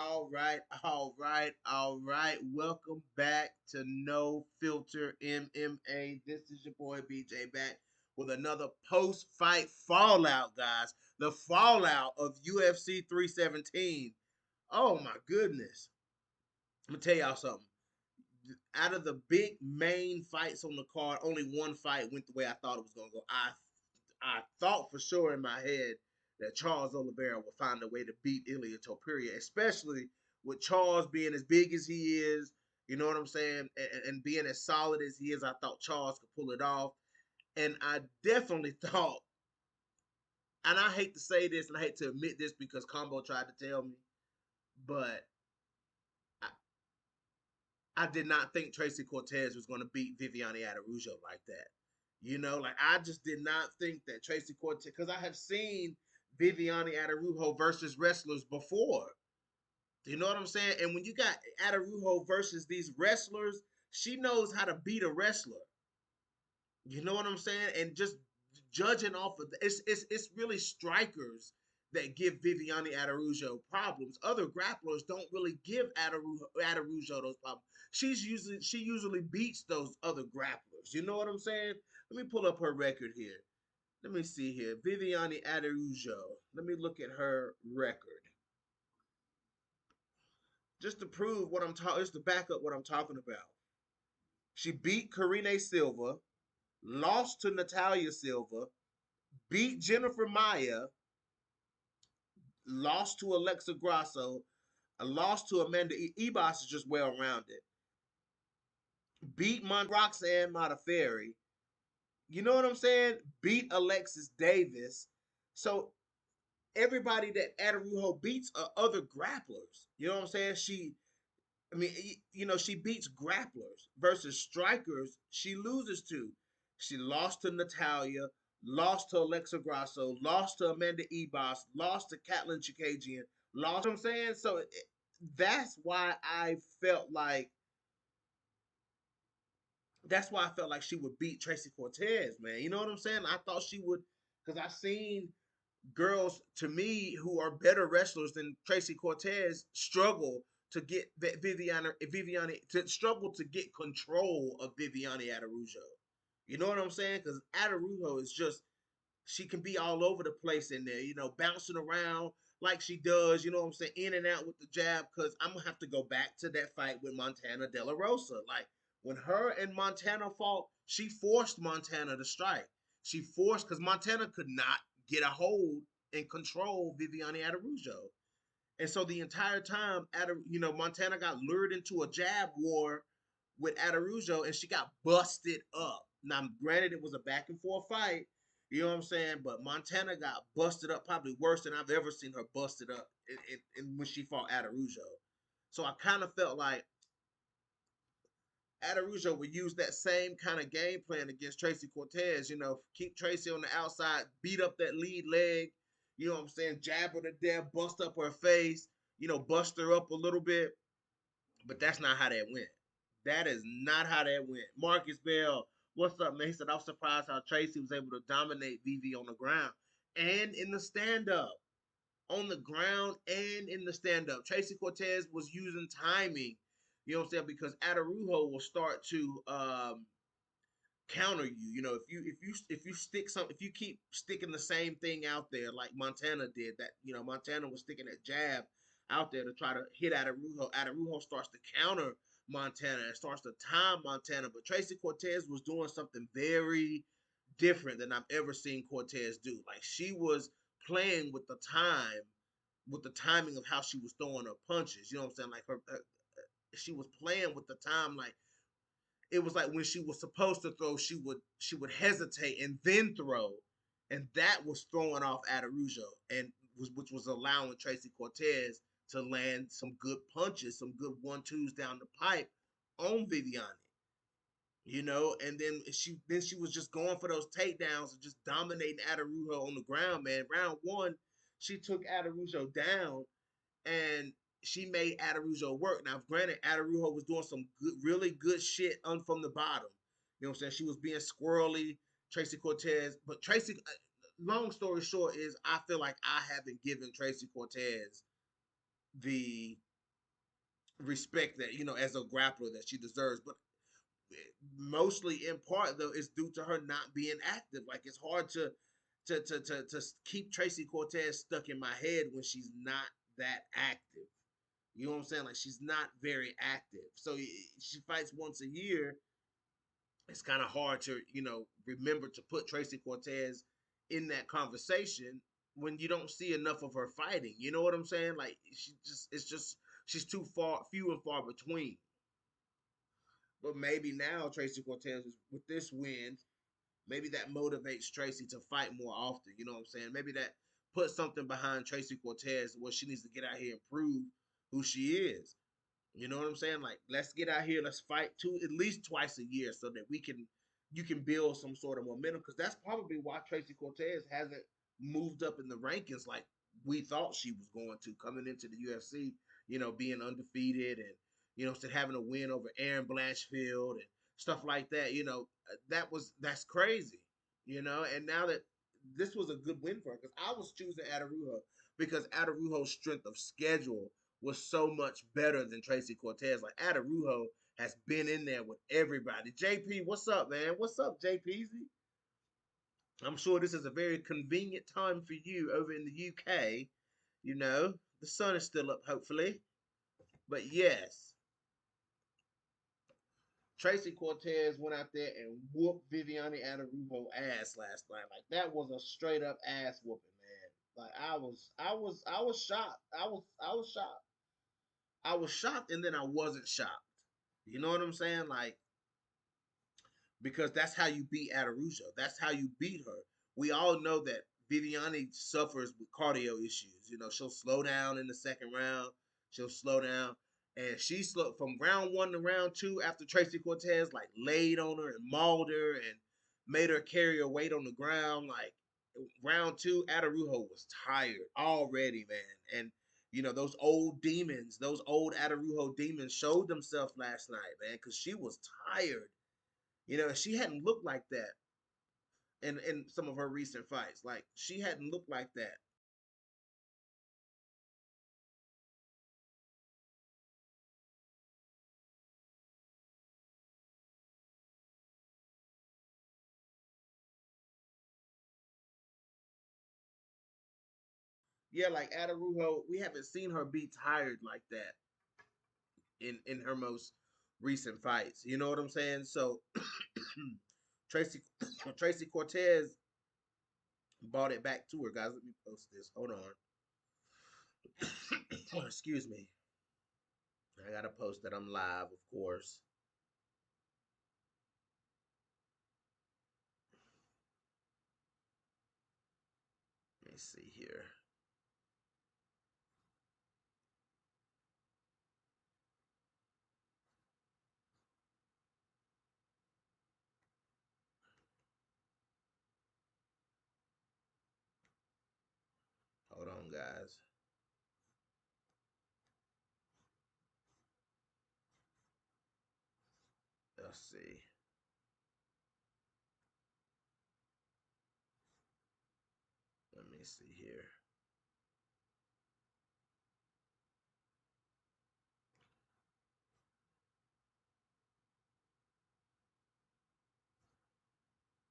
all right. Welcome back to No Filter MMA. This is your boy BJ back with another post-fight fallout, guys. The fallout of UFC 317. Oh my goodness. I'm gonna tell y'all something. Out of the big main fights on the card, only one fight went the way I thought it was gonna go. I thought for sure in my head that Charles Oliveira would find a way to beat Ilia Topuria, especially with Charles being as big as he is. You know what I'm saying? And being as solid as he is, I thought Charles could pull it off. And I definitely thought, and I hate to say this and I hate to admit this because Combo tried to tell me, but I, I did not think Tracy Cortez was going to beat Viviane Araújo like that. Like I just did not think that Tracy Cortez, because I have seen Viviane Araújo versus wrestlers before. You know what I'm saying? And when you got Araújo versus these wrestlers, she knows how to beat a wrestler. You know what I'm saying? And just judging off of it's really strikers that give Viviane Araújo problems. Other grapplers don't really give Araújo those problems. She usually beats those other grapplers. You know what I'm saying? Let me pull up her record here. Let me see here. Viviane Araújo. Let me look at her record. Just to prove what I'm talking, just to back up what I'm talking about. She beat Karine Silva, lost to Natalia Silva, beat Jennifer Maia, lost to Alexa Grasso, a loss to Amanda Ebos is just well rounded. Beat Roxanne Modafferi. You know what I'm saying? Beat Alexis Davis. So everybody that Adarujo beats are other grapplers. You know what I'm saying? She beats grapplers versus strikers she loses to. She lost to Natalia, lost to Alexa Grasso, lost to Amanda Ebos, lost to Katlyn Chikagian, lost. You know what I'm saying? So that's why I felt like she would beat Tracy Cortez, man. You know what I'm saying? I thought she would, because I seen girls to me who are better wrestlers than Tracy Cortez struggle to get Viviane to struggle to get control of Viviane Araújo. You know what I'm saying? Because Araújo is just, she can be all over the place in there, bouncing around like she does, you know what I'm saying, in and out with the jab. Because I'm gonna have to go back to that fight with Montana De La Rosa. Like when her and Montana fought, she forced Montana to strike. She forced, because Montana could not get a hold and control Viviane Araújo. And so the entire time, Montana got lured into a jab war with Araújo, and she got busted up. Now, granted, it was a back and forth fight, you know what I'm saying? But Montana got busted up probably worse than I've ever seen her busted up when she fought Araújo. So I kind of felt like Araújo would use that same kind of game plan against Tracy Cortez. Keep Tracy on the outside, beat up that lead leg. You know what I'm saying? Jab her to death, bust up her face. Bust her up a little bit. But that's not how that went. That is not how that went. Marcus Bell, what's up, man? He said, I'm surprised how Tracy was able to dominate VV on the ground and in the stand up. On the ground and in the stand up. Tracy Cortez was using timing, you know what I'm saying? Because Araújo will start to counter you. If you keep sticking the same thing out there like Montana did, that Montana was sticking that jab out there to try to hit Araújo. Araújo starts to counter Montana and starts to time Montana. But Tracy Cortez was doing something very different than I've ever seen Cortez do. Like she was playing with the timing of how she was throwing her punches. You know what I'm saying? Like she was playing with the time. Like it was like when she was supposed to throw, she would hesitate and then throw, and that was throwing off Araújo, and which was allowing Tracy Cortez to land some good punches, some good 1-2s down the pipe on Viviane. And then she was just going for those takedowns and just dominating Araújo on the ground, man. Round one, she took Araújo down and she made Araújo work. Now, granted, Araújo was doing some good, really good shit from the bottom. You know what I'm saying? She was being squirrely, Tracy Cortez. But long story short is I feel like I haven't given Tracy Cortez the respect that, as a grappler, that she deserves. But mostly in part though, it's due to her not being active. Like, it's hard to keep Tracy Cortez stuck in my head when she's not that active. You know what I'm saying? Like, she's not very active. So she fights once a year. It's kind of hard to, remember to put Tracy Cortez in that conversation when you don't see enough of her fighting. You know what I'm saying? Like, she's too few and far between. But maybe now Tracy Cortez with this win, maybe that motivates Tracy to fight more often. You know what I'm saying? Maybe that puts something behind Tracy Cortez where she needs to get out here and prove who she is. You know what I'm saying? Like, let's get out here, let's fight at least twice a year so that you can build some sort of momentum. Because that's probably why Tracy Cortez hasn't moved up in the rankings like we thought she was going to coming into the UFC. Being undefeated, and having a win over Aaron Blanchfield and stuff like that. That's crazy. And now that this was a good win for her, because I was choosing Adarujo because Adarujo's strength of schedule was so much better than Tracy Cortez. Like, Adarujo has been in there with everybody. JP, what's up, man? What's up, JPZ? I'm sure this is a very convenient time for you over in the UK. The sun is still up, hopefully. But yes, Tracy Cortez went out there and whooped Viviane Adarujo ass last night. Like, that was a straight up ass whooping, man. Like, I was shocked. I was shocked. I was shocked, and then I wasn't shocked. You know what I'm saying? Like, because that's how you beat Adarujo. That's how you beat her. We all know that Viviane suffers with cardio issues. She'll slow down in the second round. She'll slow down. And she slowed from round one to round two after Tracy Cortez like laid on her and mauled her and made her carry her weight on the ground. Like, round two, Adarujo was tired already, man. And those old demons, those old Adarujo demons showed themselves last night, man, because she was tired. She hadn't looked like that in some of her recent fights. Like, she hadn't looked like that. Yeah, like Adarujo, we haven't seen her be tired like that in her most recent fights. You know what I'm saying? So Tracy Tracy Cortez brought it back to her, guys. Let me post this. Hold on. Excuse me. I gotta post that I'm live, of course. Let me see here. Hold on, guys. Let's see. Let me see here.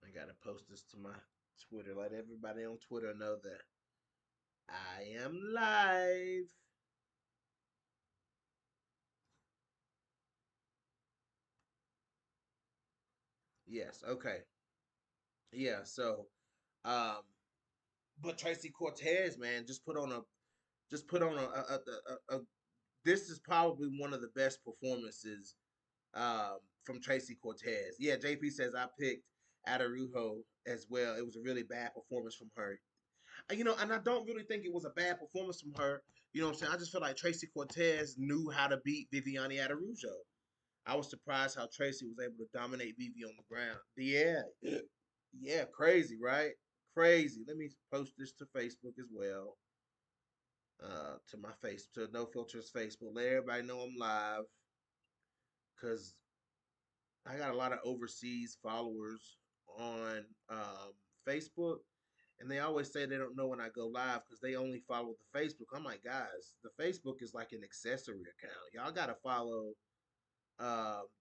I gotta post this to my Twitter. Let everybody on Twitter know that I am live. Yes, okay. Yeah, so um but Tracy Cortez, man, just put on a this is probably one of the best performances from Tracy Cortez. Yeah, JP says I picked Adarujo as well. It was a really bad performance from her. And I don't really think it was a bad performance from her. You know what I'm saying? I just feel like Tracy Cortez knew how to beat Viviane Adarujo. I was surprised how Tracy was able to dominate Vivi on the ground. Yeah, yeah, crazy, right? Crazy. Let me post this to Facebook as well. To my face, to No Filters Facebook. Let everybody know I'm live, because I got a lot of overseas followers on Facebook, And they always say they don't know when I go live because they only follow the Facebook. I'm like, guys, the Facebook is like an accessory account. Y'all gotta follow.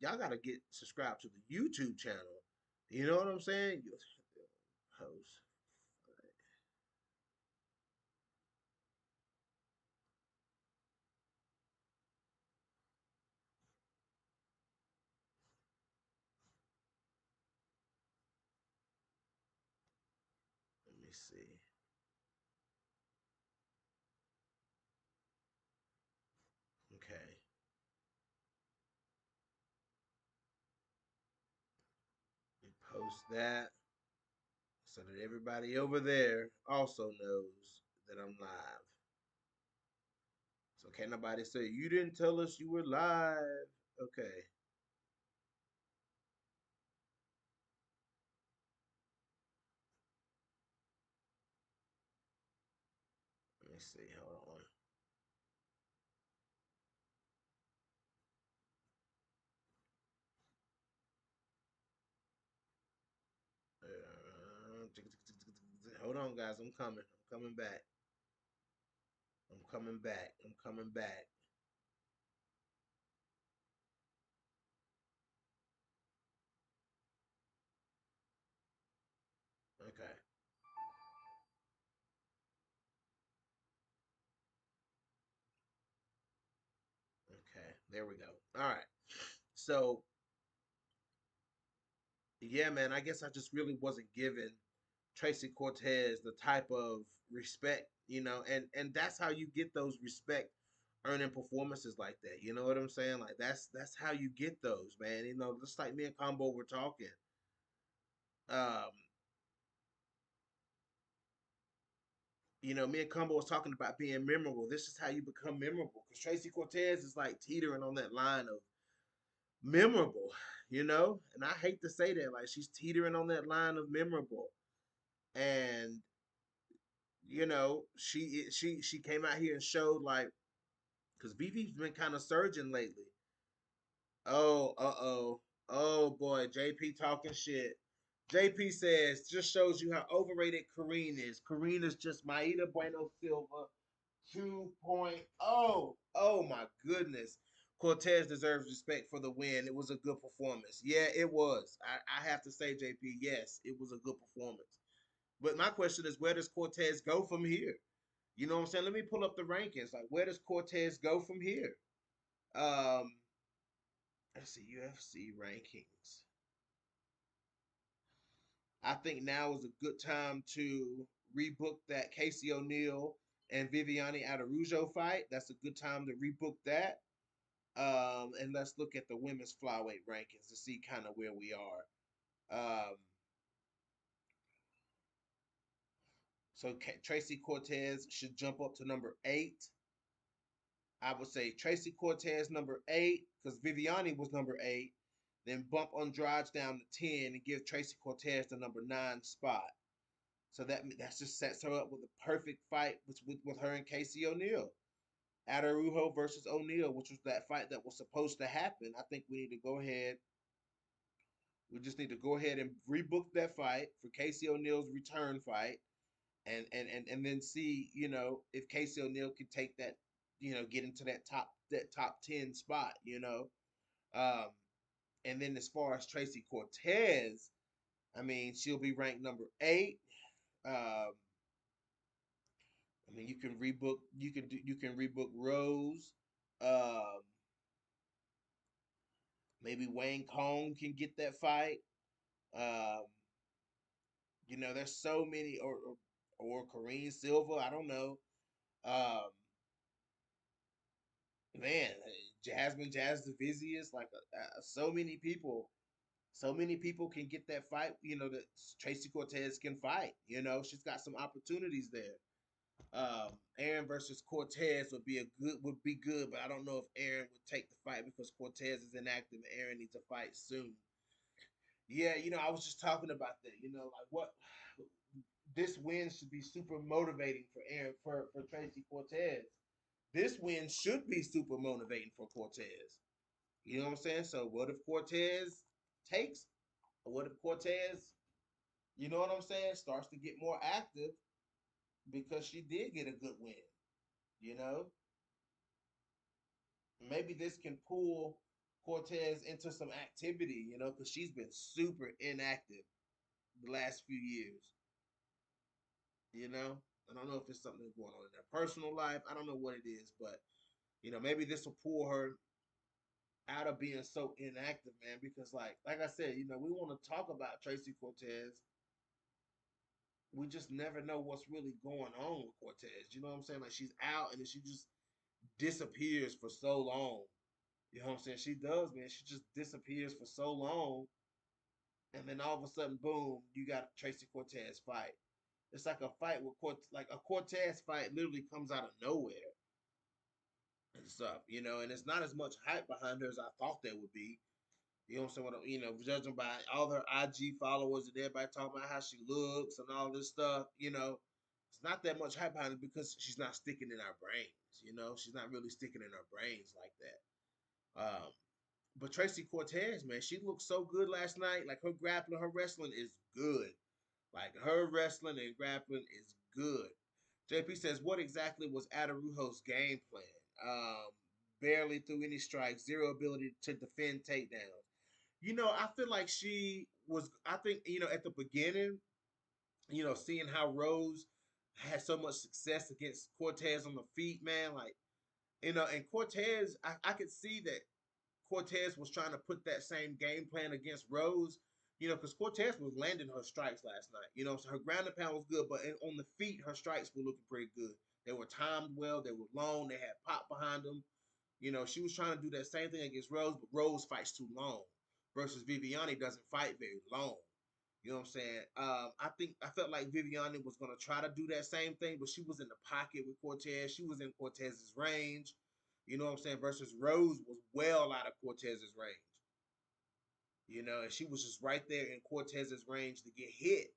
Y'all gotta get subscribed to the YouTube channel. You know what I'm saying? Host. Let me see. Okay. You post that so that everybody over there also knows that I'm live. So can't nobody say you didn't tell us you were live. Okay. Let me see. Hold on. Hold on, guys. I'm coming. I'm coming back. I'm coming back. I'm coming back. Okay. Okay. There we go. All right. So yeah, man. I guess I just really wasn't giving Tracy Cortez the type of respect, and that's how you get those respect earning performances like that. You know what I'm saying? Like that's how you get those, man. Just like me and Combo were talking. Um, me and Combo was talking about being memorable. This is how you become memorable. Because Tracy Cortez is like teetering on that line of memorable, And I hate to say that, like she's teetering on that line of memorable. And she came out here and showed like because Vivi's been kind of surging lately. Oh, uh-oh. Oh boy, JP talking shit. JP says, just shows you how overrated Karine is. Karine is just Maida Bueno Silva 2.0. Oh my goodness. Cortez deserves respect for the win. It was a good performance. Yeah, it was. I have to say, JP, yes, it was a good performance. But my question is, where does Cortez go from here? You know what I'm saying? Let me pull up the rankings. Like, where does Cortez go from here? Um, let's see, UFC rankings. I think now is a good time to rebook that Casey O'Neill and Viviane Araújo fight. That's a good time to rebook that. And let's look at the women's flyweight rankings to see kind of where we are. So Tracy Cortez should jump up to number 8. I would say Tracy Cortez number 8 because Viviane was number 8. Then bump Andrade down to 10 and give Tracy Cortez the number 9 spot. So that just sets her up with a perfect fight with her and Casey O'Neill. Adarujo versus O'Neill, which was that fight that was supposed to happen. I think we need to go ahead. We just need to go ahead and rebook that fight for Casey O'Neill's return fight, and then see if Casey O'Neill can take that, get into that top 10 spot. Um, and then as far as Tracy Cortez, I mean she'll be ranked number 8. Um, I mean, you can rebook Rose. Um, maybe Wayne Kong can get that fight. Um, there's so many, or Karine Silva. I don't know. Um, man, Jasmine Jasudavicius, like so many people can get that fight. That Tracy Cortez can fight. She's got some opportunities there. Aaron versus Cortez would be good, but I don't know if Aaron would take the fight because Cortez is inactive and Aaron needs to fight soon. Yeah, I was just talking about that. Like what this win should be super motivating for Aaron for Tracy Cortez. This win should be super motivating for Cortez. You know what I'm saying? So what if Cortez takes? What if Cortez You know what I'm saying? Starts to get more active because she did get a good win. You know, maybe this can pull Cortez into some activity. You know, because she's been super inactive the last few years. You know, I don't know if it's something going on in their personal life. I don't know what it is, but maybe this will pull her out of being so inactive, man. Because like I said, we want to talk about Tracy Cortez. We just never know what's really going on with Cortez. You know what I'm saying? Like she's out and then she just disappears for so long. You know what I'm saying? She does, man. She just disappears for so long, and then all of a sudden, boom, you got a Tracy Cortez fight. It's like a fight with like a Cortez fight literally comes out of nowhere and stuff, and it's not as much hype behind her as I thought there would be. You know what I'm saying? Judging by all her IG followers and everybody talking about how she looks and all this stuff, it's not that much hype behind it because she's not sticking in our brains. She's not really sticking in our brains like that. But Tracy Cortez, man, she looked so good last night. Like her grappling, her wrestling is good. Like her wrestling and grappling is good. JP says, what exactly was Adarujo's game plan? Barely threw any strikes, zero ability to defend takedowns. I feel like she was, I think, at the beginning, seeing how Rose had so much success against Cortez on the feet, man, like, and Cortez, I could see that Cortez was trying to put that same game plan against Rose, because Cortez was landing her strikes last night. So her ground and pound was good, but on the feet, her strikes were looking pretty good. They were timed well, they were long, they had pop behind them. She was trying to do that same thing against Rose, but Rose fights too long versus Viviani doesn't fight very long. You know what I'm saying? I felt like Viviani was gonna try to do that same thing, but she was in the pocket with Cortez. She was in Cortez's range. You know what I'm saying? Versus Rose was well out of Cortez's range. And she was just right there in Cortez's range to get hit.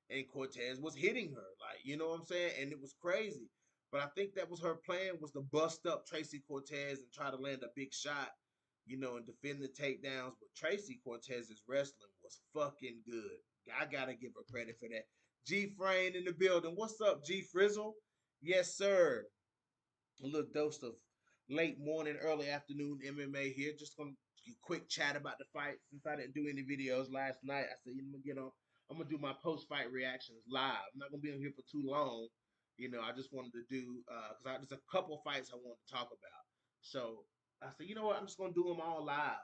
And Cortez was hitting her. Like, you know what I'm saying? And it was crazy. But I think that was her plan, was to bust up Tracy Cortez and try to land a big shot, and defend the takedowns. But Tracy Cortez's wrestling was fucking good. I gotta give her credit for that. G Frame in the building. What's up, G Frizzle? Yes, sir. A little dose of late morning, early afternoon MMA here. Just gonna quick chat about the fight since I didn't do any videos last night. I said, I'm gonna get on. I'm gonna do my post fight reactions live. I'm not gonna be on here for too long. I just wanted to do because there's a couple fights I want to talk about. So I said, you know what? I'm just gonna do them all live.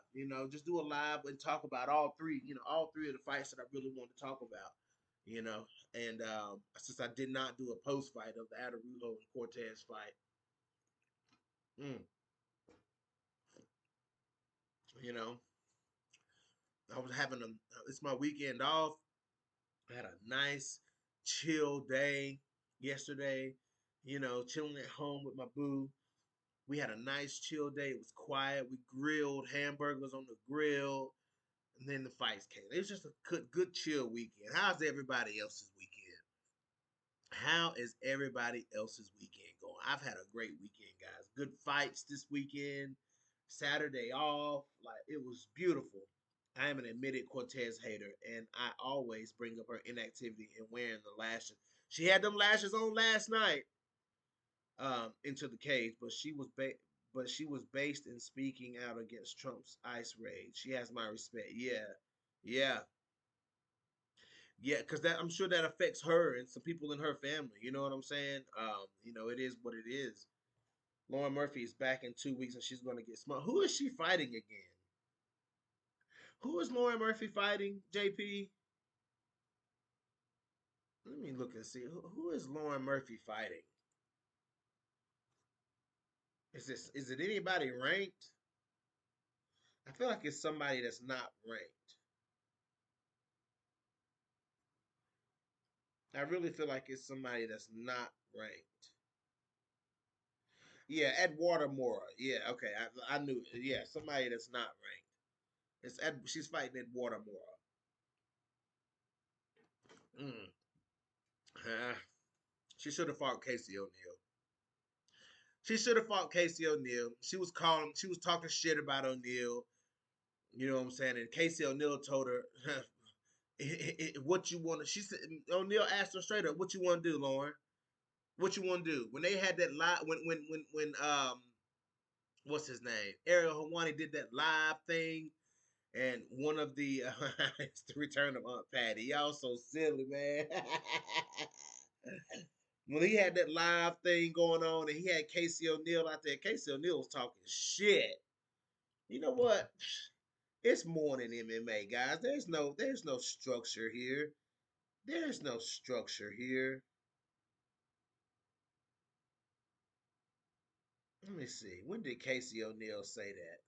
Just do a live and talk about all three. All three of the fights that I really want to talk about. And since I did not do a post fight of the Adarujo and Cortez fight, mm, you know, I was having it's my weekend off. I had a nice chill day yesterday, chilling at home with my boo. We had a nice chill day. It was quiet. We grilled hamburgers on the grill, and then the fights came. It was just a good chill weekend. How's everybody else's weekend? How is everybody else's weekend going? I've had a great weekend, guys. Good fights this weekend. Saturday off. Like, it was beautiful. I am an admitted Cortez hater, and I always bring up her inactivity and wearing the lashes. She had them lashes on last night, into the cage, but she was based in speaking out against Trump's ICE raid. She has my respect. Yeah, yeah, yeah. Because that, I'm sure that affects her and some people in her family. You know what I'm saying? It is what it is. Lauren Murphy is back in 2 weeks, and she's going to get smart. Who is she fighting again? Who is Lauren Murphy fighting? JP. Let me look and see who is Lauren Murphy fighting. Is it anybody ranked? I feel like it's somebody that's not ranked. I really feel like it's somebody that's not ranked. Yeah, Eduardo Mora. Yeah, okay, I knew. Yeah, somebody that's not ranked. She's fighting Eduardo Mora. Mm. She should have fought Casey O'Neill. She should have fought Casey O'Neill. She was calling. She was talking shit about O'Neill. You know what I'm saying? And Casey O'Neill told her, what you want to. She said O'Neal asked her straight up, "What you want to do, Lauren? What you want to do?" When they had that live, when what's his name? Ariel Hawani did that live thing, and one of the it's the return of Aunt Patty. Y'all so silly, man. When he had that live thing going on, and he had Casey O'Neal out there, Casey O'Neal was talking shit. You know what? It's more than MMA, guys. There's no structure here. There's no structure here. Let me see. When did Casey O'Neal say that?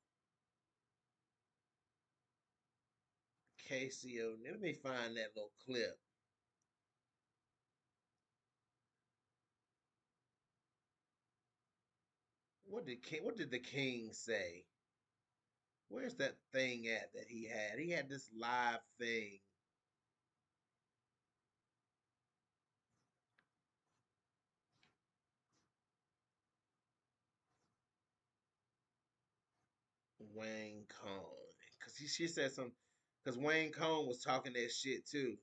Casey O'Neal. Let me find that little clip. What did the King say? Where's that thing at that he had? He had this live thing. Wayne Cohn. Cause she said some cause Wayne Cohn was talking that shit too.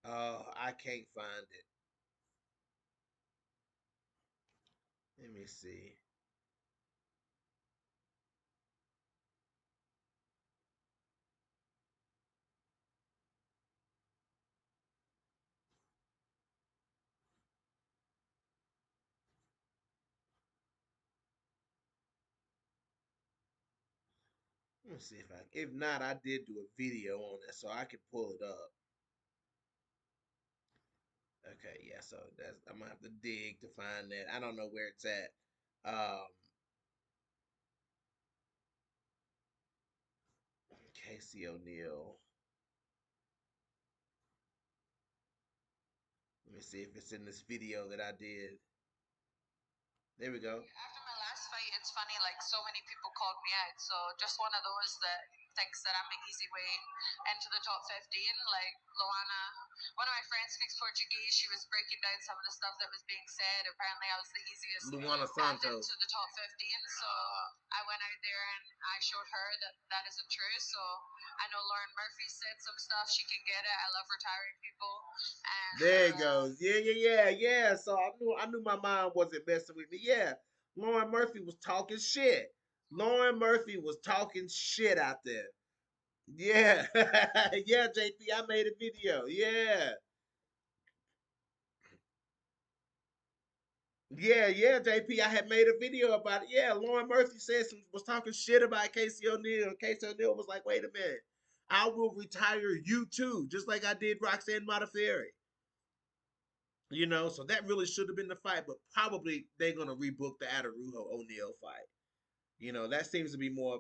I can't find it. Let me see. Let me see if not, I did do a video on it, so I could pull it up. Okay, yeah, so that's I'm gonna have to dig to find that. I don't know where it's at. Casey O'Neal. Let me see if it's in this video that I did. There we go. After my last fight, it's funny, like so many people called me out. So just one of those that thinks that I'm an easy way into the top 15. Like Luana, one of my friends speaks Portuguese. She was breaking down some of the stuff that was being said. Apparently, I was the easiest Luana path Santos. into the top 15. So I went out there and I showed her that that isn't true. So I know Lauren Murphy said some stuff. She can get it. I love retiring people. And There it goes. Yeah. So I knew my mind wasn't messing with me. Yeah. Lauren Murphy was talking shit. Lauren Murphy was talking shit out there. Yeah. Yeah, JP, I made a video. Yeah. Yeah, JP. I had made a video about it. Yeah, Lauren Murphy was talking shit about Casey O'Neal. Casey O'Neal was like, wait a minute. I will retire you too, just like I did Roxanne Modafferi. So that really should have been the fight, but probably they're gonna rebook the Adarujo O'Neal fight. That seems to be more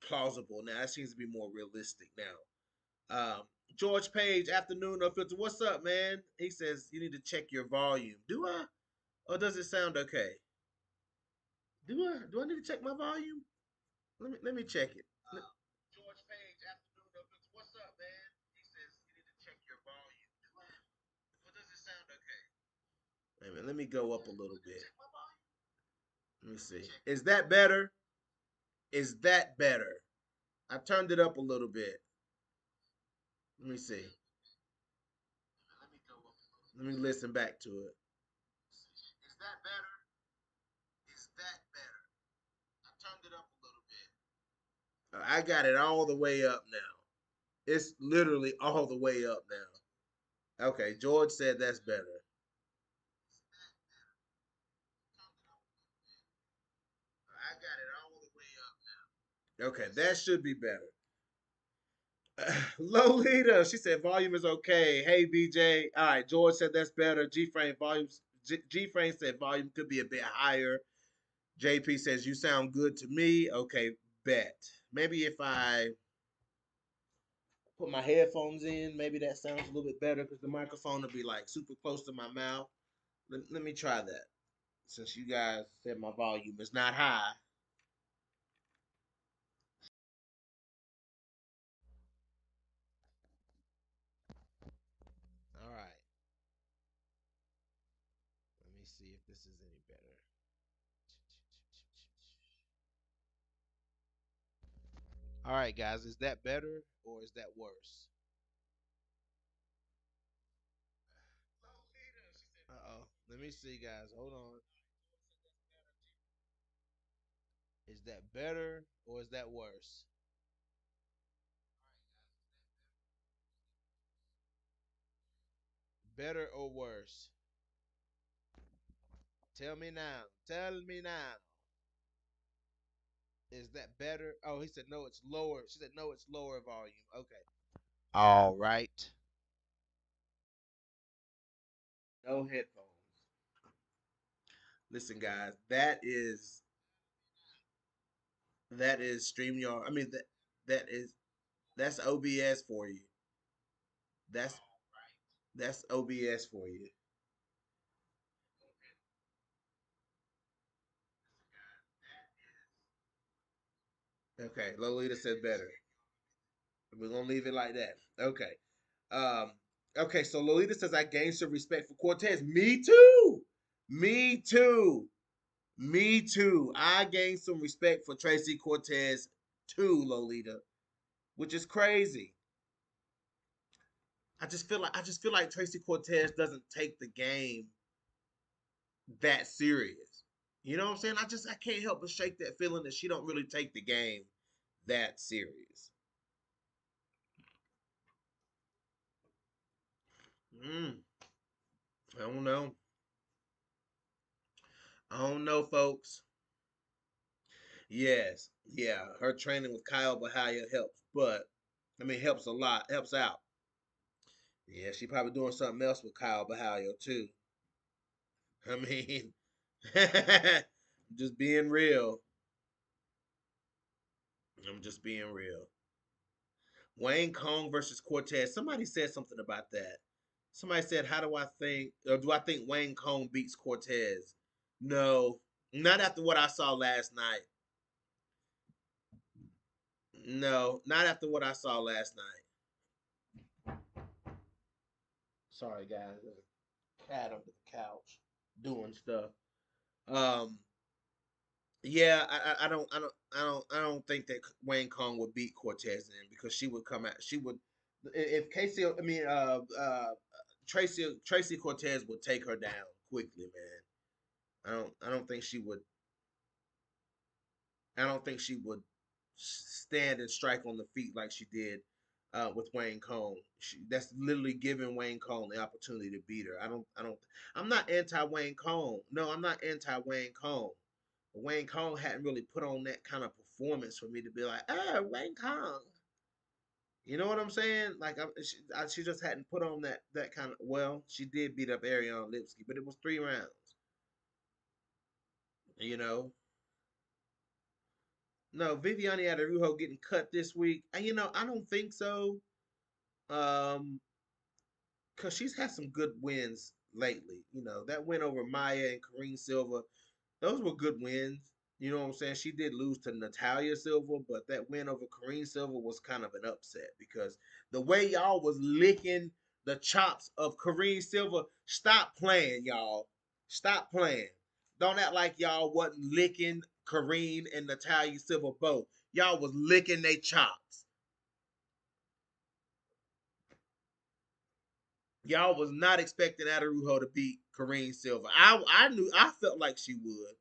plausible now. That seems to be more realistic now. George Page, afternoon no filter. What's up, man? He says you need to check your volume. Do I? Or does it sound okay? Do I need to check my volume? Let me check it. George Page, afternoon no filter. What's up, man? He says you need to check your volume. Do I? Or does it sound okay? Wait a minute, let me go up a little bit. Let me see. Is that better? Is that better? I turned it up a little bit. Let me see. Let me listen back to it. Is that better? Is that better? I turned it up a little bit. I got it all the way up now. It's literally all the way up now. Okay, George said that's better. I got it all the way up now. Okay, that should be better. Lolita, she said volume is okay. Hey BJ, all right. George said that's better. G Frame volumes. G Frame said volume could be a bit higher. JP says you sound good to me. Okay, bet. Maybe if I put my headphones in, maybe that sounds a little bit better because the microphone will be like super close to my mouth. Let me try that. Since you guys said my volume is not high. All right. Let me see if this is any better. All right, guys, is that better or is that worse? Uh-oh. Let me see, guys. Hold on. Is that better or is that worse? Better or worse? Tell me now. Tell me now. Is that better? Oh, he said no, it's lower. She said no, it's lower volume. Okay. All right. No headphones. Listen, guys, that is StreamYard. I mean that's OBS for you. That's that's OBS for you. Okay, Lolita said better. We're gonna leave it like that. Okay. Um. Okay. So Lolita says I gained some respect for Cortez. Me too. Me too. Me too. I gained some respect for Tracy Cortez too, Lolita, which is crazy. I just feel like Tracy Cortez doesn't take the game that serious. You know what I'm saying? I can't help but shake that feeling that she don't really take the game that serious. Mm, I don't know. I don't know, folks. Yes, yeah, her training with Kyle Bahia helps, but I mean helps a lot, helps out. Yeah, she probably doing something else with Kyle Bahia too. I mean, just being real. I'm just being real. Wayne Kong versus Cortez. Somebody said something about that. Somebody said, "How do I think, or do I think Wayne Kong beats Cortez?" No, not after what I saw last night. No, not after what I saw last night. Sorry, guys. There's a cat under the couch doing stuff. Um, yeah, I don't think that Wayne Kong would beat Cortez in because she would come out. She would if Casey. I mean, Tracy Cortez would take her down quickly, man. I don't think she would. I don't think she would stand and strike on the feet like she did with Wayne Cohn. That's literally giving Wayne Cohn the opportunity to beat her. I'm not anti Wayne Cohn. No, I'm not anti Wayne Cohn. But Wayne Cohn hadn't really put on that kind of performance for me to be like, oh, Wayne Cohn. You know what I'm saying? Like she just hadn't put on that kind of. Well, she did beat up Ariane Lipsky, but it was 3 rounds. You know, no, Viviane Araújo getting cut this week. And I don't think so. Um, because she's had some good wins lately. That win over Maya and Karine Silva, those were good wins. You know what I'm saying? She did lose to Natalia Silva, but that win over Karine Silva was kind of an upset because the way y'all was licking the chops of Karine Silva, stop playing, y'all. Stop playing. Don't act like y'all wasn't licking Karine and Natalia Silva both. Y'all was licking their chops. Y'all was not expecting Adarujo to beat Karine Silva. I felt like she would.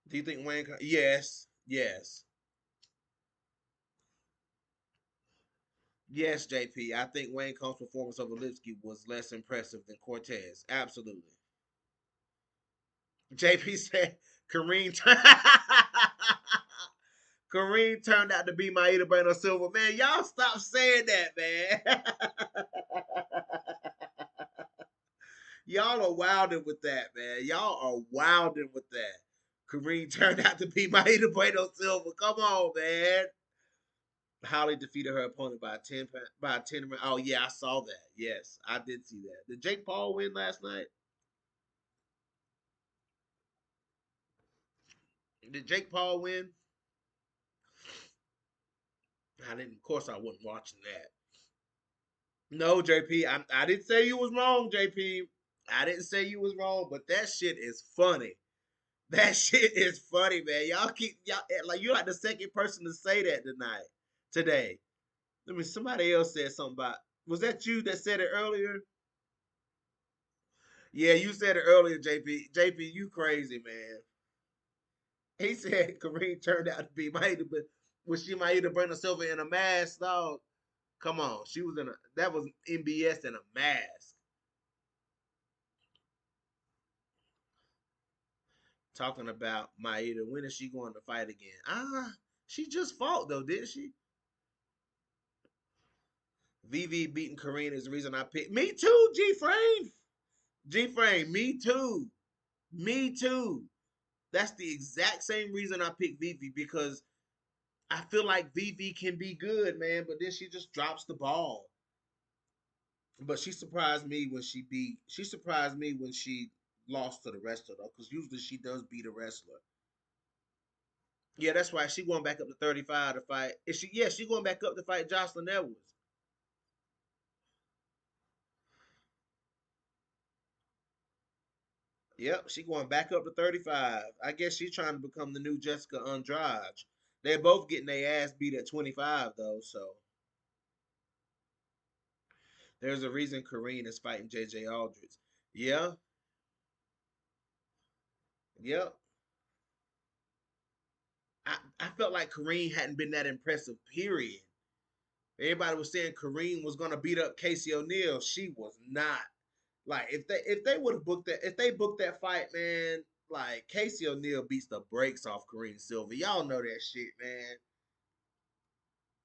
Do you think Wayne? Yes, yes, yes, JP. I think Wayne Combs' performance over Lipsky was less impressive than Cortez. Absolutely. JP said Kareem. Kareem turned out to be Maida Bueno Silva. Man, y'all stop saying that, man. Y'all are wilding with that, man. Y'all are wilding with that. Kareem turned out to be Maida Bueno Silva. Come on, man. Holly defeated her opponent by a 10. Oh yeah, I saw that. Yes, I did see that. Did Jake Paul win last night? Did Jake Paul win? I didn't. Of course, I wasn't watching that. No, JP. I didn't say you was wrong, JP. I didn't say you was wrong, but that shit is funny. That shit is funny, man. Y'all like you're like the second person to say that today. I mean, somebody else said something about. Was that you that said it earlier? Yeah, you said it earlier, JP. JP, you crazy, man. He said Kareem turned out to be Maida, but was she Maida Brenda Silva in a mask, dog? Come on, she was in a that was MBS in a mask. Talking about Maida. When is she going to fight again? She just fought though, didn't she? VV beating Karina is the reason I picked. Me too, G Frame. G Frame, me too. Me too. That's the exact same reason I picked Vivi because I feel like Vivi can be good, man, but then she just drops the ball. But she surprised me when she surprised me when she lost to the wrestler though, because usually she does beat a wrestler. Yeah, that's why she going back up to 35 to fight. Is she yeah, she going back up to fight Jocelyn Edwards. Yep, she going back up to 35. I guess she's trying to become the new Jessica Andrade. They're both getting their ass beat at 25 though, so there's a reason Kareen is fighting JJ Aldrich. Yeah, yep. I felt like Kareen hadn't been that impressive, period. Everybody was saying Kareen was gonna beat up Casey O'Neill. She was not. Like if they would have booked that if they booked that fight, man, like Casey O'Neill beats the brakes off Kareen Silver. Y'all know that shit, man.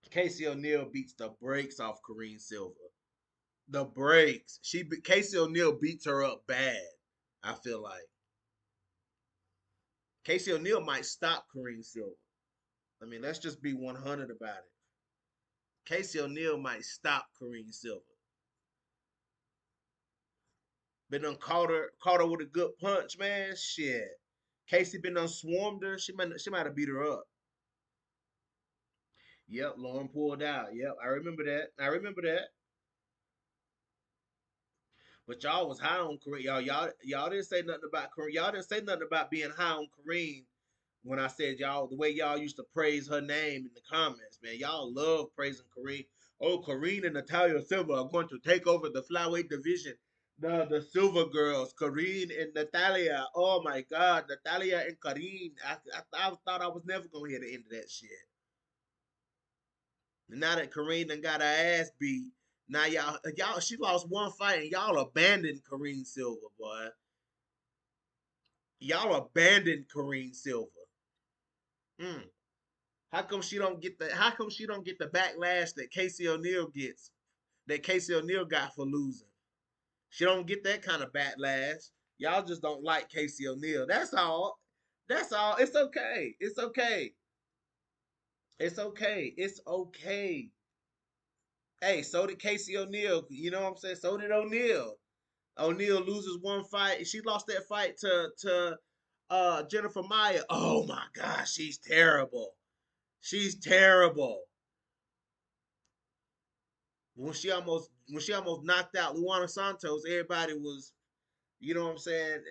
Casey O'Neill beats the brakes off Kareen Silver. The brakes. Casey O'Neill beats her up bad. I feel like Casey O'Neill might stop Kareen Silver. I mean, let's just be 100 about it. Casey O'Neill might stop Kareen Silver. Been done caught her with a good punch, man. Shit. Casey been done swarmed her. She might have beat her up. Yep, Lauren pulled out. Yep, I remember that. I remember that. But y'all was high on Kareem. Y'all didn't say nothing about Kareem. Y'all didn't say nothing about being high on Kareem when I said y'all the way y'all used to praise her name in the comments, man. Y'all love praising Kareem. Oh, Kareem and Natalia Silva are going to take over the flyweight division. The Silver Girls, Kareem and Natalia. Oh my God, Natalia and Kareem. I thought I was never gonna hear the end of that shit. Now that Kareem done got her ass beat, now y'all she lost one fight and y'all abandoned Kareem Silva, boy. Y'all abandoned Kareem Silva. Mm. How come she don't get the backlash that Casey O'Neill gets that Casey O'Neill got for losing? She don't get that kind of backlash. Y'all just don't like Casey O'Neill. That's all. That's all. It's okay. It's okay. It's okay. It's okay. Hey, so did Casey O'Neill. You know what I'm saying? So did O'Neill. O'Neill loses one fight. She lost that fight to Jennifer Maya. Oh my gosh, she's terrible. She's terrible. When she almost knocked out Luana Santos, everybody was, you know what I'm saying,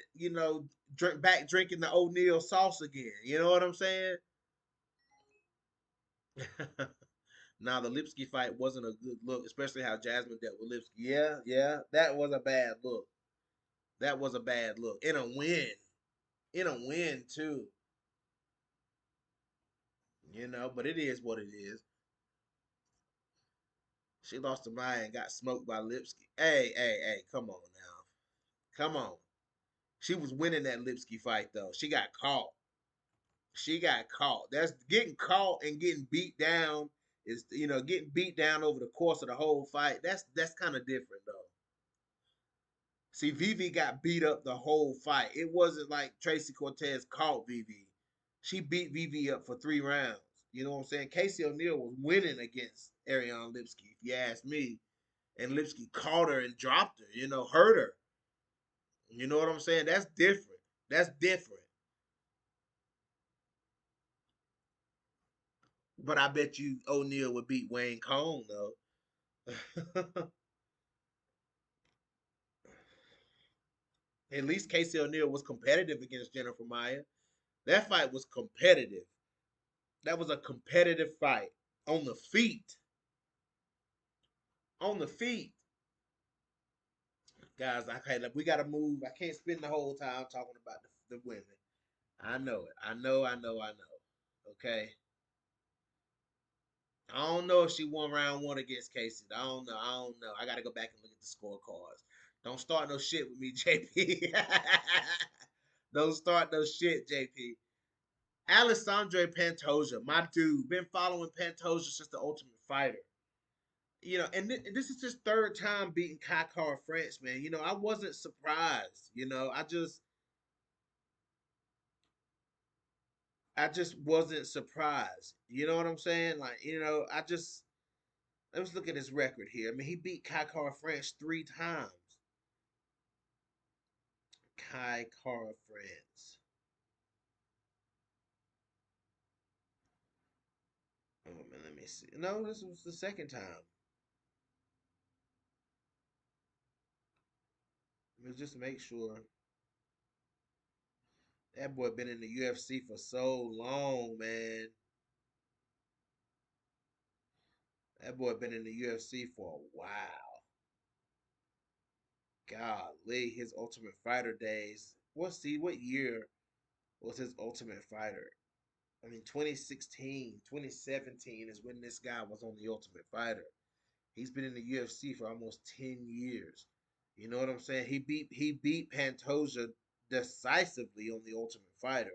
drinking the O'Neill sauce again. You know what I'm saying? Now the Lipsky fight wasn't a good look, especially how Jasmine dealt with Lipsky. Yeah, yeah, that was a bad look. That was a bad look. In a win. In a win too. But it is what it is. She lost to Maya and got smoked by Lipsky. Hey, hey, hey, come on now. Come on. She was winning that Lipsky fight though. She got caught. She got caught. That's getting caught and getting beat down is getting beat down over the course of the whole fight. That's kind of different though. See, Vivi got beat up the whole fight. It wasn't like Tracy Cortez caught Vivi. She beat Vivi up for 3 rounds. You know what I'm saying? Casey O'Neill was winning against Ariane Lipsky, if you ask me. And Lipsky caught her and dropped her, hurt her. You know what I'm saying? That's different. That's different. But I bet you O'Neill would beat Wayne Cohn though. At least Casey O'Neill was competitive against Jennifer Maya. That fight was competitive. That was a competitive fight on the feet. On the feet, guys. Okay, look, we gotta move. I can't spend the whole time talking about the women. I know it. I know. I know. I know. Okay. I don't know if she won round one against Casey. I don't know. I don't know. I gotta go back and look at the scorecards. Don't start no shit with me, JP. Don't start no shit, JP. Alessandre Pantoja, my dude, been following Pantoja since the Ultimate Fighter. And this is his third time beating Kai Kara France, man. I wasn't surprised. I just wasn't surprised. You know what I'm saying? Like, let's look at his record here. I mean, he beat Kai Kara France 3 times. Kai Kara France. Oh man, let me see. No, this was the second time. Let's just make sure. That boy been in the UFC for so long, man. That boy been in the UFC for a while. Golly, his Ultimate Fighter days. What year was his Ultimate Fighter? I mean, 2016, 2017 is when this guy was on the Ultimate Fighter. He's been in the UFC for almost 10 years. You know what I'm saying? He beat Pantoja decisively on the Ultimate Fighter.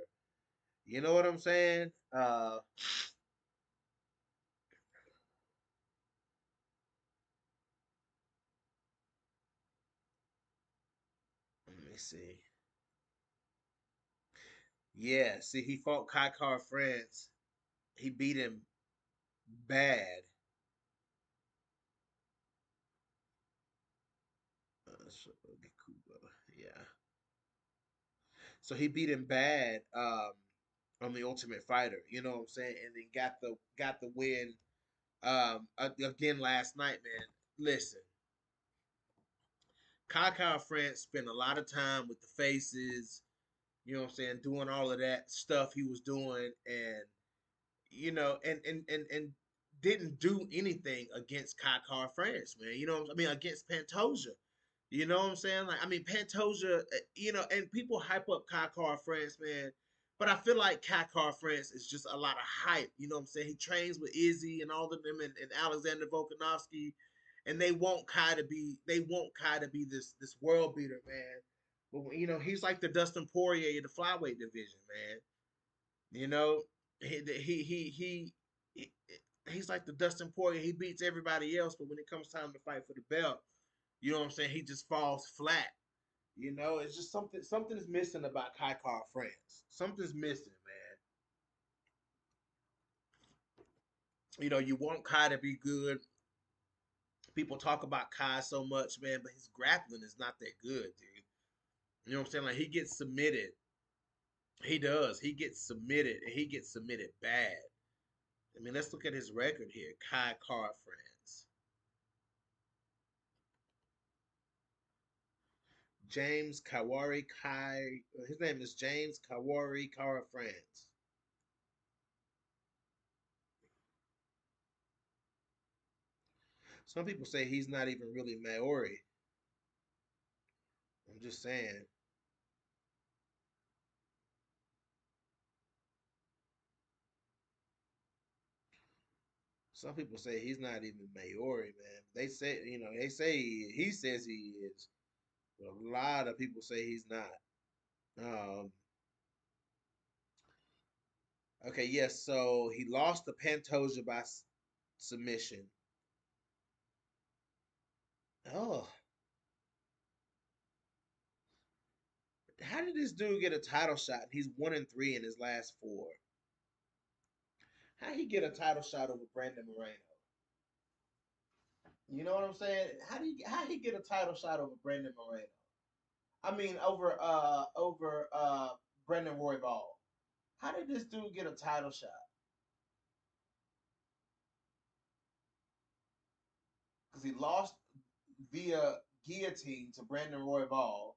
You know what I'm saying? Let me see. Yeah, see, he fought Kai Kara France. He beat him bad. Yeah. So he beat him bad on the Ultimate Fighter. You know what I'm saying? And then got the win again last night, man. Listen, Kai Kara France spent a lot of time with the faces. You know what I'm saying? Doing all of that stuff he was doing, and and didn't do anything against Kai Kara France, man. I mean, against Pantoja. You know what I'm saying? Like, I mean, Pantoja, and people hype up Kai Kara France, man. But I feel like Kai Kara France is just a lot of hype. You know what I'm saying? He trains with Izzy and all of them and Alexander Volkanovski, and they want Kai to be this world beater, man. But he's like the Dustin Poirier in the flyweight division, man. You know, he he he he. he He's like the Dustin Poirier. He beats everybody else, but when it comes time to fight for the belt, you know what I'm saying? He just falls flat. It's just something's missing about Kai Kara France. Something's missing, man. You want Kai to be good. People talk about Kai so much, man, but his grappling is not that good, dude. You know what I'm saying? Like, he gets submitted. He does. He gets submitted, and he gets submitted bad. I mean, let's look at his record here. Kai Kara France. James Kawari Kai. His name is James Kawari Kara France. Some people say he's not even really Maori. I'm just saying. Some people say he's not even Maori, man. They say he says he is, but a lot of people say he's not. Um, okay, yes. So he lost to Pantoja by submission. Oh, how did this dude get a title shot? He's 1-3 in his last four. How he get a title shot over Brandon Moreno? You know what I'm saying? How he get a title shot over Brandon Moreno? I mean, over Brendan Royval. How did this dude get a title shot? Because he lost via guillotine to Brandon Royval,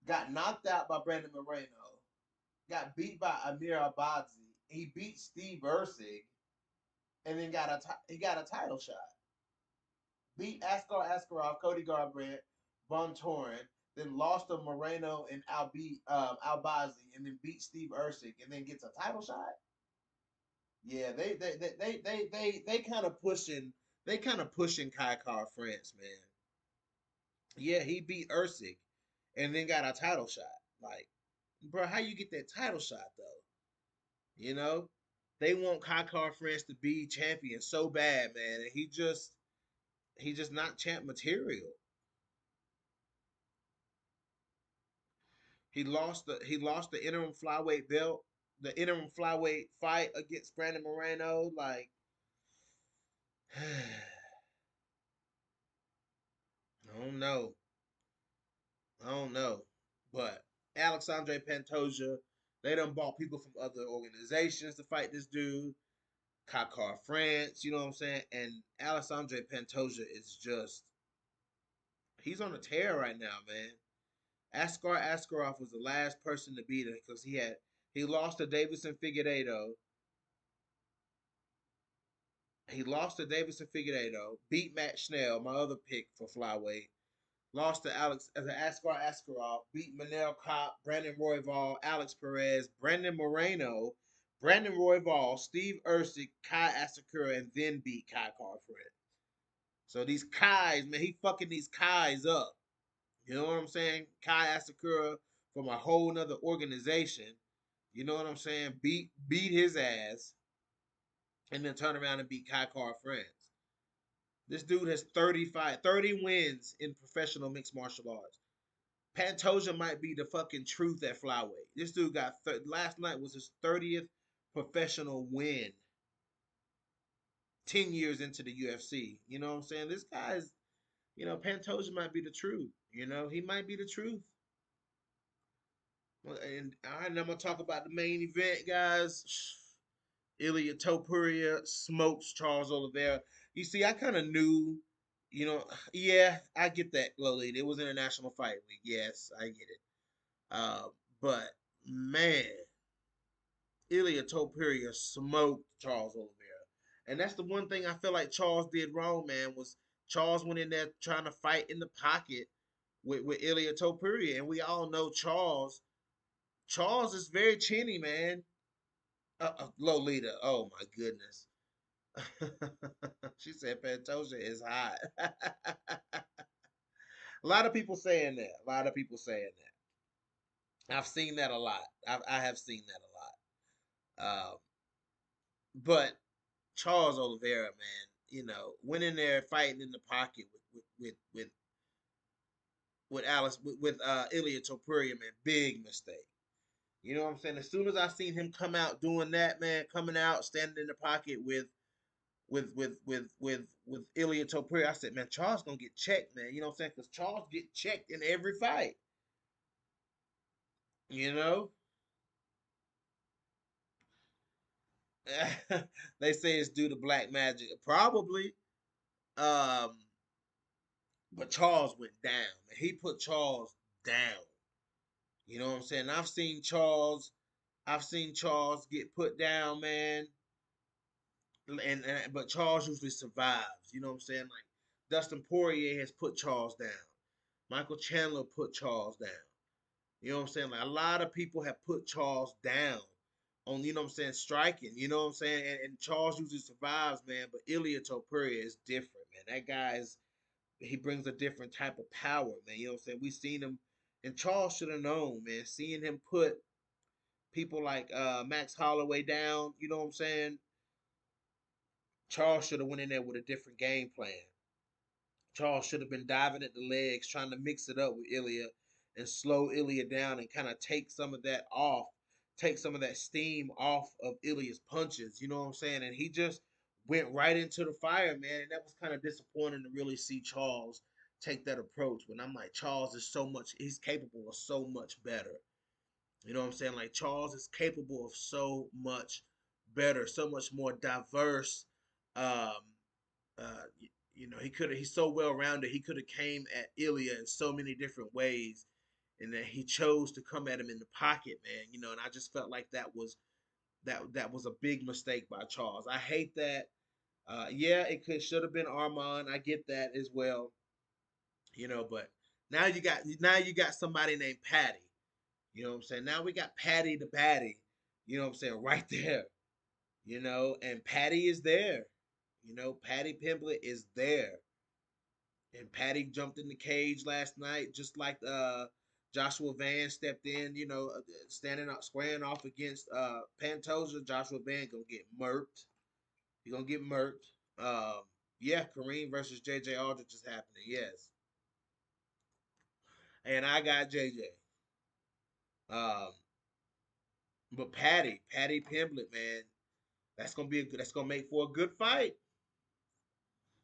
got knocked out by Brandon Moreno, got beat by Amir Abazi. He beat Steve Ursig, and then he got a title shot. Beat Askar Askarov, Cody Garbrandt, Von Toren, then lost to Moreno and Albazi, and then beat Steve Ursig, and then gets a title shot. Yeah, they kind of pushing Kai Car France, man. Yeah, he beat Ursig, and then got a title shot. Like, bro, how you get that title shot though? You know, they want Kai Car France to be champion so bad, man, and he just not champ material. He lost the interim flyweight belt, the interim flyweight fight against Brandon Moreno. Like, I don't know, I don't know, but Alexandre Pantoja, they done bought people from other organizations to fight this dude. Kakar France, you know what I'm saying? And Alexandre Pantoja is just he's on a tear right now, man. Askar Askarov was the last person to beat him because he lost to Davison Figueiredo. He lost to Davison Figueiredo, beat Matt Schnell, my other pick for flyweight. Lost to Askar Askarov, beat Manel Kopp, Brandon Royval, Alex Perez, Brandon Moreno, Brandon Royval, Steve Ursig, Kai Asakura, and then beat Kai Carfred. So these Kais, man, he fucking these Kais up. You know what I'm saying? Kai Asakura from a whole nother organization. You know what I'm saying? Beat his ass and then turn around and beat Kai Car France. This dude has 30 wins in professional mixed martial arts. Pantoja might be the fucking truth at flyweight. This dude got last night was his 30th professional win. 10 years into the UFC. You know what I'm saying? This guy's, Pantoja might be the truth. He might be the truth. And I'm gonna talk about the main event, guys. Ilya Topuria smokes Charles Oliveira. You see, I kind of knew, yeah, I get that, Lolita. It was International Fight Week. Yes, I get it. Uh, but man, Ilya Topuria smoked Charles Oliveira, and that's the one thing I feel like Charles did wrong. Man, was Charles went in there trying to fight in the pocket with Ilya Topuria, and we all know Charles. Charles is very chinny, man. Lolita, oh my goodness. She said Pantoja is hot. A lot of people saying that. A lot of people saying that. I've seen that a lot. I have seen that a lot. But Charles Oliveira, man, went in there fighting in the pocket with Alice with Ilya Topuria, man, big mistake. You know what I'm saying? As soon as I seen him come out doing that, man, coming out standing in the pocket with Ilya Topuria, I said, man, Charles gonna get checked, man. You know what I'm saying? Because Charles get checked in every fight. You know, they say it's due to black magic, probably. Um, but Charles went down, man. He put Charles down. You know what I'm saying? I've seen Charles get put down, man. And but Charles usually survives. You know what I'm saying? Like Dustin Poirier has put Charles down. Michael Chandler put Charles down. You know what I'm saying? Like a lot of people have put Charles down on, you know what I'm saying, striking. You know what I'm saying? And Charles usually survives, man. But Ilya Topuria is different, man. That guy he brings a different type of power, man. You know what I'm saying? We seen him, and Charles should have known, man. Seeing him put people like Max Holloway down, you know what I'm saying? Charles should have went in there with a different game plan. Charles should have been diving at the legs, trying to mix it up with Ilya and slow Ilya down and kind of take some of that off, take some of that steam off of Ilya's punches. You know what I'm saying? And he just went right into the fire, man. And that was kind of disappointing to really see Charles take that approach. When I'm like, Charles is he's capable of so much better. You know what I'm saying? Like Charles is capable of so much better, so much more diverse. Um, he's so well rounded. He could have came at Ilya in so many different ways, and that he chose to come at him in the pocket, man. You know, and I just felt like that was a big mistake by Charles. I hate that. Yeah, it could should have been Armand. I get that as well. You know, but now you got somebody named Patty. You know what I'm saying? Now we got Patty the Batty. You know what I'm saying? Right there. You know, and Patty is there. You know, Patty Pimblett is there. And Patty jumped in the cage last night, just like Joshua Van stepped in. You know, standing up, squaring off against Pantoja. Joshua Van gonna get murked. He gonna get murked. Um, yeah, Kareem versus JJ Aldrich is happening. Yes, and I got JJ. Um, but Patty Pimblett, man, that's gonna make for a good fight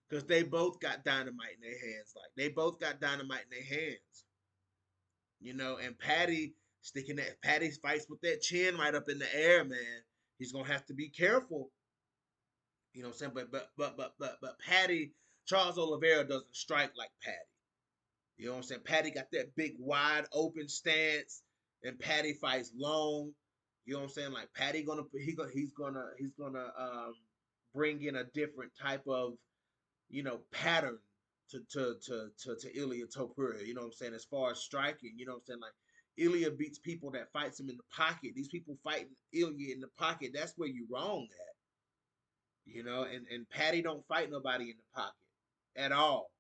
because they both got dynamite in their hands. Like they both got dynamite in their hands. You know, and Patty fights with that chin right up in the air, man. He's gonna have to be careful. You know what I'm saying? But Patty Charles Oliveira doesn't strike like Patty. You know what I'm saying? Patty got that big wide open stance, and Patty fights long. You know what I'm saying? Like Patty he's gonna bring in a different type of pattern to Ilia Topuria. You know what I'm saying? As far as striking, you know what I'm saying? Like Ilia beats people that fights him in the pocket. These people fighting Ilia in the pocket. That's where you wrong at. You know, and Patty don't fight nobody in the pocket at all.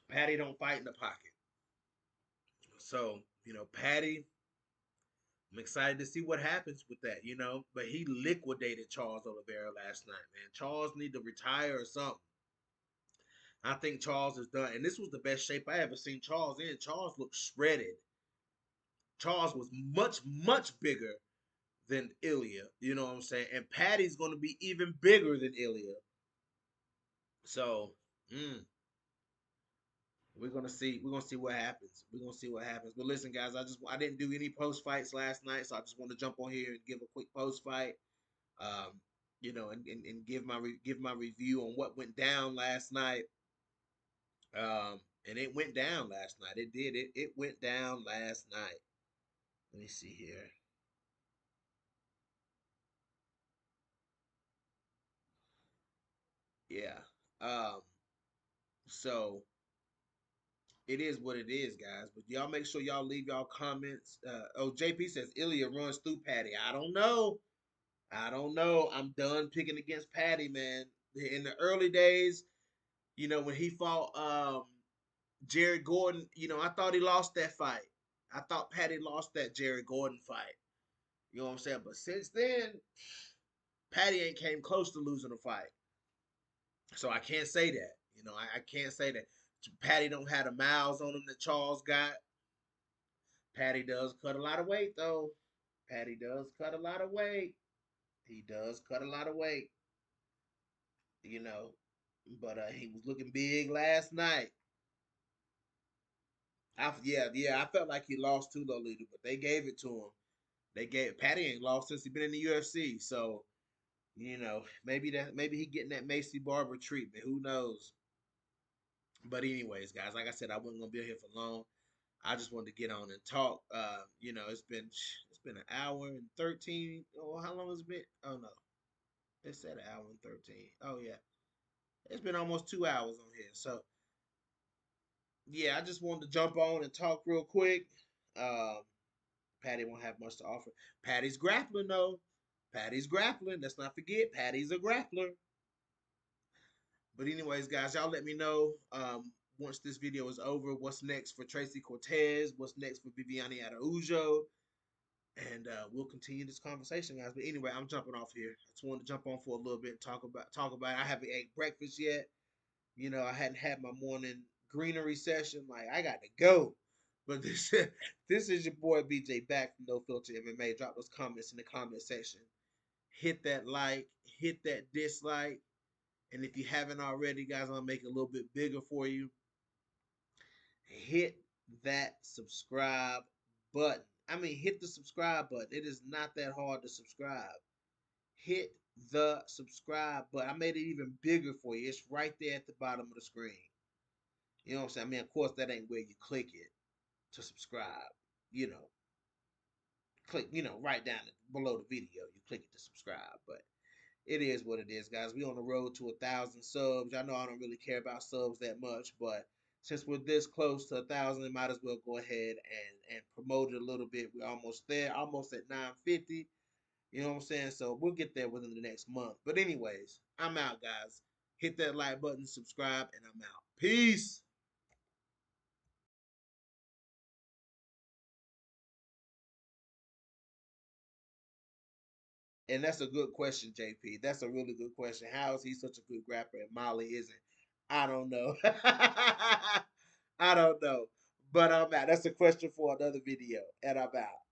Patty don't fight in the pocket. So, Patty, I'm excited to see what happens with that, But he liquidated Charles Oliveira last night, man. Charles need to retire or something. I think Charles is done. And this was the best shape I ever seen Charles in. Charles looked shredded. Charles was much, much bigger than Ilia. You know what I'm saying? And Patty's going to be even bigger than Ilia. So, we're gonna see. We're gonna see what happens. We're gonna see what happens. But listen, guys, I didn't do any post fights last night, so I just want to jump on here and give a quick post fight. And give my review on what went down last night. And it went down last night. It did. It went down last night. Let me see here. Yeah. Um. So it is what it is, guys. But y'all make sure y'all leave y'all comments. JP says Ilya runs through Patty. I don't know. I don't know. I'm done picking against Patty, man. In the early days, when he fought Jared Gordon, I thought he lost that fight. I thought Patty lost that Jared Gordon fight. You know what I'm saying? But since then, Patty ain't came close to losing a fight. So I can't say that. I can't say that. Patty don't have the miles on him that Charles got. Patty does cut a lot of weight though. Patty does cut a lot of weight. He does cut a lot of weight. You know, but he was looking big last night. Yeah, I felt like he lost to Lolita, but they gave it to him. Patty ain't lost since he been in the UFC, so maybe he getting that Macy Barber treatment. Who knows? But anyways, guys, like I said, I wasn't gonna be here for long. I just wanted to get on and talk. It's been an hour and 13. Oh, how long has it been? Oh no, it said an hour and 13. Oh yeah, it's been almost 2 hours on here. So yeah, I just wanted to jump on and talk real quick. Um, Patty won't have much to offer. Patty's grappling though. Patty's grappling. Let's not forget, Patty's a grappler. But anyways, guys, y'all let me know once this video is over. What's next for Tracy Cortez? What's next for Viviane Araujo? And we'll continue this conversation, guys. But anyway, I'm jumping off here. I just wanted to jump on for a little bit and talk about it. I haven't ate breakfast yet. I hadn't had my morning greenery session. Like I got to go. But this is your boy BJ back from No Filter MMA. Drop those comments in the comment section. Hit that like, hit that dislike. And if you haven't already, guys, I'll make it a little bit bigger for you. Hit that subscribe button. I mean, hit the subscribe button. It is not that hard to subscribe. Hit the subscribe button. I made it even bigger for you. It's right there at the bottom of the screen. You know what I'm saying? I mean, of course, that ain't where you click it to subscribe. You know, click, right down below the video, you click it to subscribe. But it is what it is, guys. We on the road to 1,000 subs. I know I don't really care about subs that much, but since we're this close to 1,000, might as well go ahead and promote it a little bit. We're almost there, almost at 950. You know what I'm saying? So we'll get there within the next month. But anyways, I'm out, guys. Hit that like button, subscribe, and I'm out. Peace. And that's a good question, JP. That's a really good question. How is he such a good rapper and Molly isn't? I don't know. I don't know. But I'm out. That's a question for another video. And I'm out.